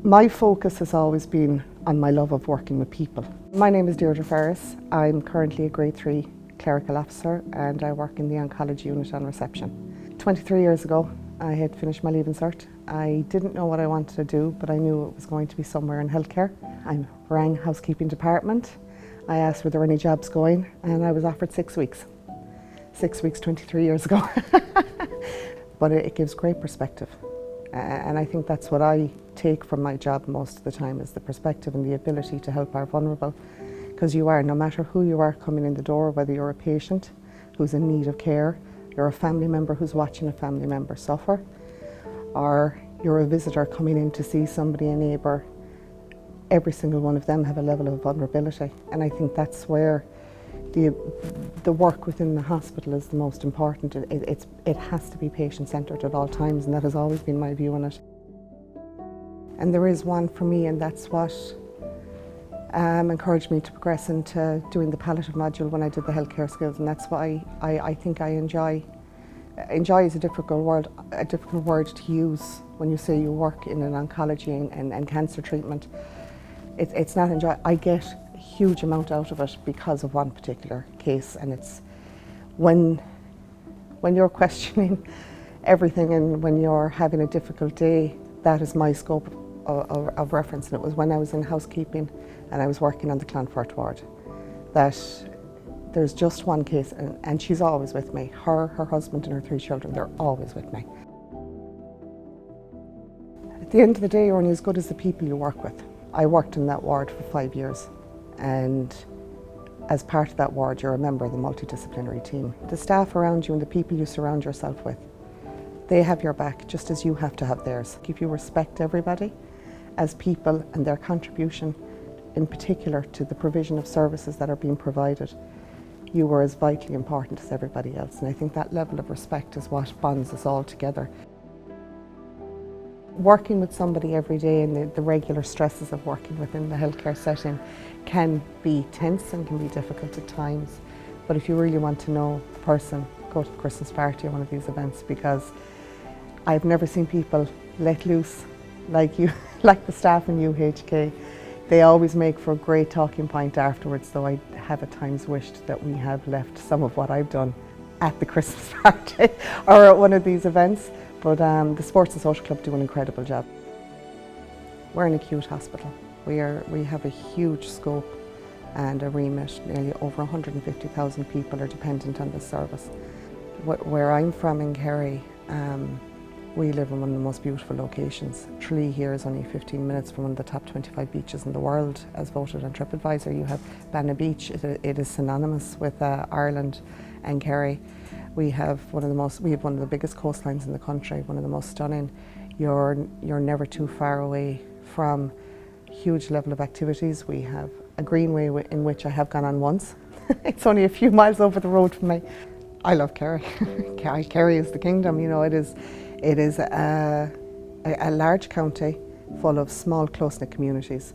My focus has always been on my love of working with people. My name is Deirdre Ferris. I'm currently a grade 3 clerical officer and I work in the oncology unit on reception. 23 years ago I had finished my Leaving Cert. I didn't know what I wanted to do, but I knew it was going to be somewhere in healthcare. I rang housekeeping department. I asked were there any jobs going and I was offered 6 weeks. 6 weeks 23 years ago. But it gives great perspective. And I think that's what I take from my job most of the time, is the perspective and the ability to help our vulnerable. Because you are, no matter who you are coming in the door, whether you're a patient who's in need of care, you're a family member who's watching a family member suffer, or you're a visitor coming in to see somebody, a neighbour, every single one of them have a level of vulnerability. And I think that's where the work within the hospital is the most important. It has to be patient-centred at all times, and that has always been my view on it. And there is one for me, and that's what encouraged me to progress into doing the palliative module when I did the healthcare skills, and that's why I think I enjoy. Enjoy is a difficult word to use when you say you work in an oncology and cancer treatment. It's not enjoy. I get a huge amount out of it because of one particular case, and it's when you're questioning everything and when you're having a difficult day, that is my scope of reference. And it was when I was in housekeeping and I was working on the Clonfert ward that there's just one case, and she's always with me. Her husband and her 3 children, they're always with me. At the end of the day, you're only as good as the people you work with. I worked in that ward for 5 years, and as part of that ward, you're a member of the multidisciplinary team. The staff around you and the people you surround yourself with, they have your back just as you have to have theirs. If you respect everybody as people and their contribution, in particular to the provision of services that are being provided, you were as vitally important as everybody else. And I think that level of respect is what bonds us all together. Working with somebody every day and the regular stresses of working within the healthcare setting can be tense and can be difficult at times. But if you really want to know a person, go to the Christmas party or one of these events, because I've never seen people let loose like you, like the staff in UHK. They always make for a great talking point afterwards, though I have at times wished that we have left some of what I've done at the Christmas party or at one of these events. But the Sports and Social Club do an incredible job. We're an acute hospital. We have a huge scope and a remit. Nearly over 150,000 people are dependent on this service. Where I'm from in Kerry, we live in one of the most beautiful locations. Tralee here is only 15 minutes from one of the top 25 beaches in the world, as voted on TripAdvisor. You have Banna Beach. It is synonymous with Ireland and Kerry. We have one of the biggest coastlines in the country, one of the most stunning. You're never too far away from huge level of activities. We have a greenway in which I have gone on once. It's only a few miles over the road from me. I love Kerry. Kerry is the kingdom. You know, it is a large county full of small, close-knit communities.